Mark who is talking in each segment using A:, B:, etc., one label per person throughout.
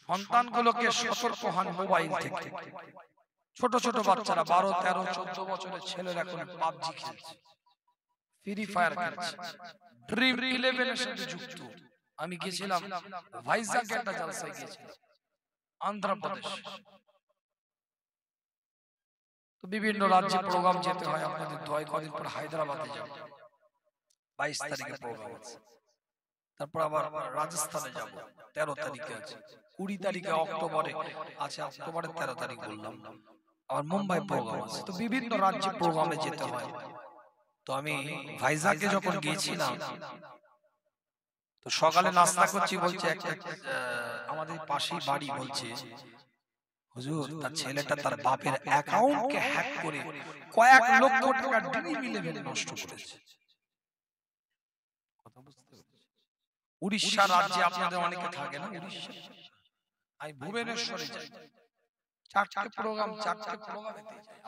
A: সন্তানগুলোকে সতর্ক হন মোবাইল থেকে। ছোট ছোট বাচ্চারা 12, 13, 14 বছরের ছেলেরা এখন পাবজি খেলছে, ফ্রি ফায়ার খেলছে, ড্রিম 11 এর সাথে যুক্ত। আমি গেছিলাম ভাইজাগে, একটা জলসায় গেছিলাম, অন্ধ্রপ্রদেশ। তো বিভিন্ন রাজ্যে প্রোগ্রাম যেতে হয়, আপনাদের দোয়ায় কদিন পর হায়দ্রাবাদে যাব, 22 তারিখে প্রোগ্রাম আছে। তারপর আবার রাজস্থানে যাব, 13 তারিখে আছে, 20 তারিখে অক্টোবরে আছে, অক্টোবরের 13 তারিখ বললাম। আবার মুম্বাই প্রোগ্রাম আছে। তো বিভিন্ন রাজ্যে প্রোগ্রামে যেতে হয়। তো আমি ভাইজাগে যখন গিয়েছিলাম, তো সকালে নাস্তা করছি, বলছে একটা আমাদের পাশেই বাড়ি, বলছে হুজুর তার ছেলেটা তার বাপের অ্যাকাউন্টকে হ্যাক করে কয়েক লক্ষ টাকা ড্রিম 11 নষ্ট করেছে। উড়িষ্যা রাজ্যে আপনাদের অনেকে থাকে না, উড়িষ্যা, আমি ভুবনেশ্বরে যাই, 4টা প্রোগ্রামে যাই।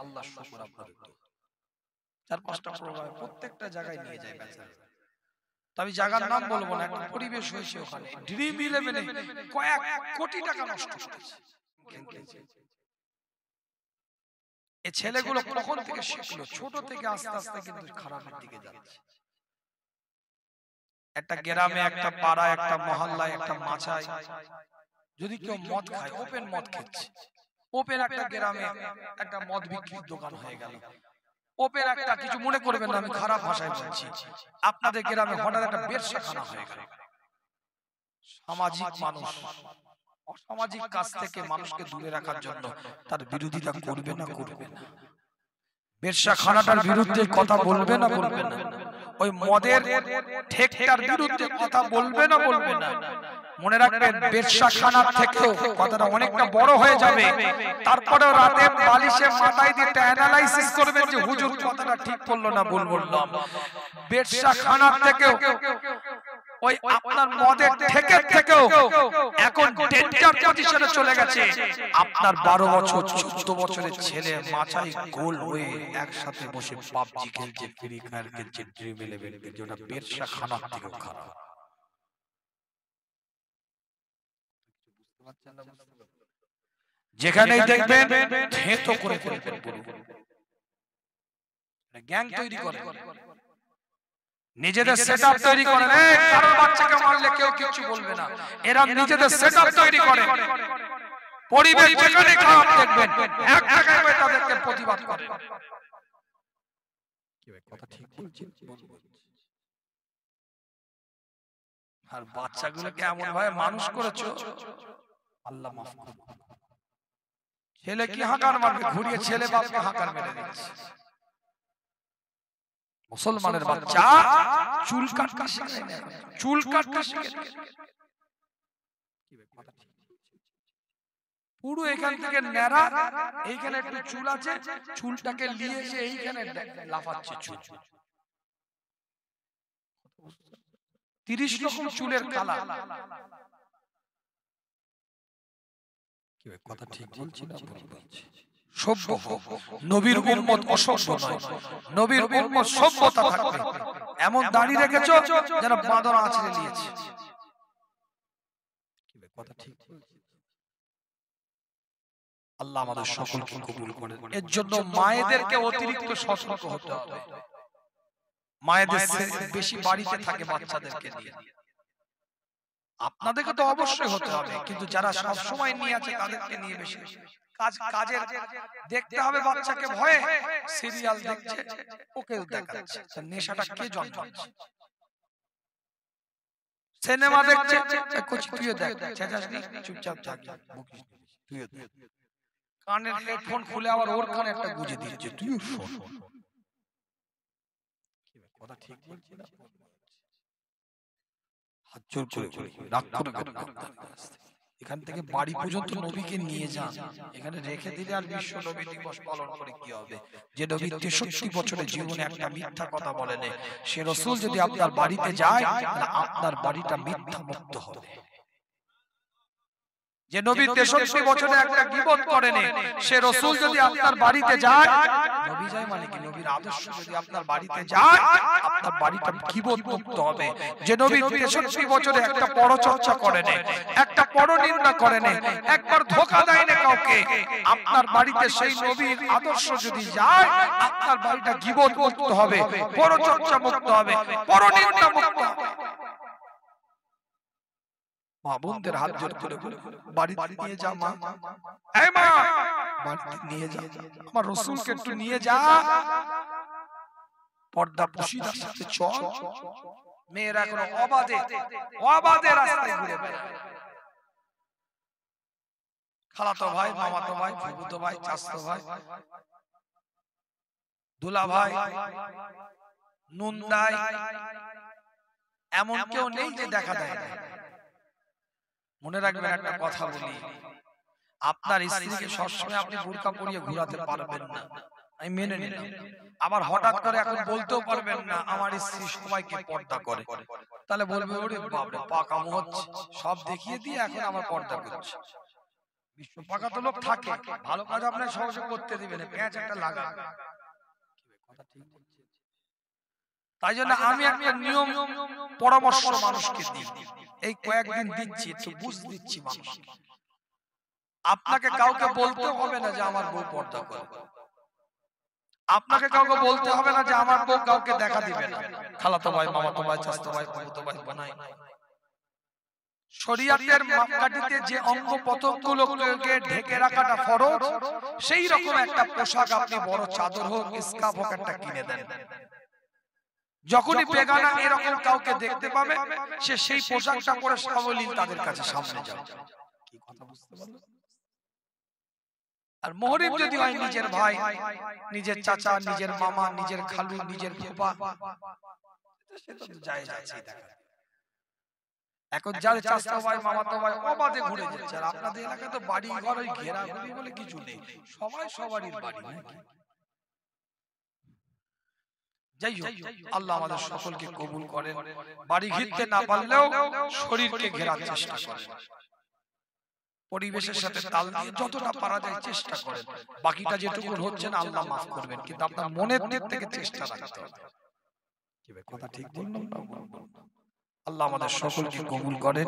A: আল্লাহ শুকর, আপনাদের 4-5টা প্রোগ্রামে প্রত্যেকটা জায়গায় নিয়ে যায় বেচারা। আমি জায়গার নাম বলবো না, একটা পরিবেশ হয়েছে ওখানে, ড্রিম 11 কয়েক কোটি টাকা নষ্ট করেছে। এই ছেলেগুলো কখন থেকে শিখলো? ছোট থেকে আস্তে আস্তে কিন্তু খারাপের দিকে যাচ্ছে। একটা গ্রামে, একটা পাড়ায়, একটা মহল্লায়, একটা মাচায় যদি কেউ মদ খায়, ওপেন মদ খাচ্ছে, ওপেন একটা গ্রামে একটা মদ বিক্রির দোকান হয়ে গেল, ওপেন একটা, কিছু মনে করবেন না আমি খারাপ ভাষায় বলছি, আপনাদের গ্রামে হঠাৎ একটা ব্যবসাখানা হয়ে গেল। সামাজিক মানুষ অসামাজিক কাজ থেকে মানুষকে দূরে রাখার জন্য তার বিরোধিতা করবে না করবে না? ব্যবসাখানাটার বিরুদ্ধে কথা বলবে না বলবে না? ওই মদের ঠেকটার বিরুদ্ধে কথা বলবে না বলবে না? মনে রাখবেন, ব্যবসাখানার থেকেও কথাটা অনেকটা বড় হয়ে যাবে। তারপরে রাতে বালিশে মাথায় দিয়ে অ্যানালাইসিস করবেন যে হুজুর কথাটা ঠিক বললো না ভুল বললাম। ব্যবসাখানার থেকেও, ওই আপনার মদের ঠেকের থেকেও এখন ডেঞ্জার পজিশনে চলে গেছে আপনার 12 বছর 14 বছরের ছেলে মাথায় গোল হয়ে একসাথে বসে পাবজি খেলছে, ফ্রি ফায়ার খেলছে, ড্রিম 11 খেলছে। ওটা ব্যবসাখানার থেকেও খারাপ। যেখানেই দেখবেন থেতো করে ফেলবেন, গ্যাং তৈরি করে, নিজেদের সেটআপ তৈরি করে, কারো বাচ্চাকে মারলে কেউ কিছু বলবে না, এরা নিজেদের সেটআপ তৈরি করে। পরিবেশ যেখানে খারাপ দেখবেন, এক জায়গায় তাদেরকে প্রতিবাদ করে। কি ভাই, কথা ঠিক বলছি? আর বাচ্চাগুলোকে এমন ভাবে মানুষ করেছো, আল্লাহ মাফ করুন। ছেলে কি হাঁকার মারবে, ঘুরিয়ে ছেলে বাপকে হাঁকার মেরে দিচ্ছে। মুসলমানের বাচ্চা চুল কাটতে শিখে না, চুল কাটতে শিখে পুরো এখান থেকে ন্যাড়া, এইখানে একটু চুল আছে, চুলটাকে নিয়ে এসে এইখানে লাফাচ্ছে চুল। 30 রকম চুলের কালার। কি ভাই, কথা ঠিক বলছি না ভুল বলছি? সভ্য নবীর উম্মত অসভ্য নয়, নবীর উম্মত সভ্যতা থাকবে। এমন দাড়ি রেখেছো যেন বাঁদর আছড়ে নিয়েছে। কি ভাই, কথা ঠিক বলছি? আল্লাহ আমাদের সকলকে কবুল করেন। এর জন্য মায়েদেরকে অতিরিক্ত সতর্ক হতে হবে। মায়েদের বেশি বাড়িতে থাকে বাচ্চাদেরকে নিয়ে, আপনাদেরকে তো অবশ্যই হতে হবে, কিন্তু যারা সব সময় নিয়ে আছে তাদেরকে নিয়ে বেশি কাজের দেখতে হবে। বাচ্চাকে ভয়ে সিরিয়াল দেখছে, ওকে দেখাচ্ছে, নেশাটা কে জন্মাচ্ছে? সিনেমা দেখছে, তুইও দেখ, চেঁচাসনি, চুপচাপ থাক, তুইও দেখ। কানের হেডফোন খুলে আবার ওর কানে একটা গুঁজে দিচ্ছে, তুইও শোন। কথা ঠিক বলছি না? হাত জোর করে বলি, রাগ করে এখান থেকে বাড়ি পর্যন্ত নবীকে নিয়ে যান, এখানে রেখে দিলে আর বিশ্ব নবী দিবস পালন করে কি হবে? যে নবী 63 বছরের জীবনে একটা মিথ্যা কথা বলেন, সে রাসূল যদি আপনার বাড়িতে যায়, আপনার বাড়িটা মিথ্যা মুক্ত হবে। যে নবী 63 বছরে একটা গীবত করেনি, সে রাসূল যদি আপনার বাড়িতে যায়, নবী যায় মানে কি নবীর আদর্শ যদি আপনার বাড়িতে যায়, আপনার বাড়িটা গীবত মুক্ত হবে। যে নবী 63 বছরে একটা পরচর্চা করেনি, একটা পরনিন্দা করেনি, একবার ধোঁকা দেয়নি কাউকে, আপনার বাড়িতে সেই নবীর আদর্শ যদি যায়, আপনার বাড়িটা গীবত মুক্ত হবে, পরচর্চা মুক্ত হবে, পরনিন্দা মুক্ত হবে। মা বোনদের হাত জোর করে বাড়িতে নিয়ে যা মা, এই মা বাড়িতে নিয়ে যা, আমার রাসূলকে একটু নিয়ে যা, পর্দা পুশিদার সাথে চল। মেয়েরা কোনো অবাধে রাস্তায় ঘুরে বেড়ায়। খালাতো ভাই, মামাতো ভাই, ফুফুতো ভাই, চাচাতো ভাই, দুলা ভাই, নুনদাই, এমন কেউ নেই যে দেখা দেয় না। মনে রাখবেন একটা কথা বলি, আপনার স্ত্রীকে সবসময় আপনি বোরকা পরিয়ে ঘোরাতে পারবেন না, আমি মেনে নিলাম। আবার হঠাৎ করে এখন বলতেও পারবেন না আমার স্ত্রী সবাইকে পর্দা করে, তাহলে বলবে ওরে বাপরে পাকামো হচ্ছে, সব দেখিয়ে দিয়ে এখন আমার পর্দা করছে। বিশ্ব পাকা তো লোক থাকে, ভালো কাজ আপনার সহজে করতে দিবেন, প্যাঁচ একটা লাগা। তাই জন্য আমি একটা নিয়ম পরামর্শ মানুষকে দিই, এই কয়েকদিন দিচ্ছি, একটু বুঝ দিচ্ছি মানুষ। আপনাকে কাউকে বলতে হবে না যে আমার বউ পর্দা করে, আপনাকে কাউকে বলতে হবে না যে আমার বউ কাউকে দেখা দিবে না। খালাতো ভাই, মামাতো ভাই, চাচাতো ভাই, ফুফুতো ভাই বানাই। শরীয়তের মাপকাঠিতে যে অঙ্গ প্রত্যঙ্গগুলোকে ঢেকে রাখাটা ফরজ, সেই রকম একটা পোশাক আপনি বড় চাদর হোক, স্কার্ফ হোক, একটা কিনে দেন। যখনই বেগানা এরকম কাউকে দেখতে পাবে, সে সেই পোশাকটা পরে সাবলীল তাদের কাছে সামনে যাবে। কি কথা বুঝতে পারলেন? আর মুহরিম যদি হয় নিজের ভাই, নিজের চাচা, নিজের মামা, নিজের খালু, নিজের ফুফা, সেটা তো জায়েজ আছে। এখন যার চাচা ভাই, মামাতো ভাই অবাধে ঘুরে যাচ্ছে, আর আপনাদের এলাকায় তো বাড়ি ঘর ওই ঘেরাঘুরি বলে কিছু নেই, সবাই সবারই বাড়ি নাকি। যাই হোক, আল্লাহ আমাদের সকলকে কবুল করেন। বাড়ি ঘিরতে না পারলেও শরীরকে ঘেরার চেষ্টা করেন, পরিবেশের সাথে তাল দিয়ে যতটা পারা যায় চেষ্টা করেন। বাকিটা যেটুকু হচ্ছে না আল্লাহ মাফ করবেন, কিন্তু আপনার মনের দিক থেকে চেষ্টা রাখতে হবে। কি কথা ঠিক বললাম না? আল্লাহ আমাদের সকলকে কবুল করেন।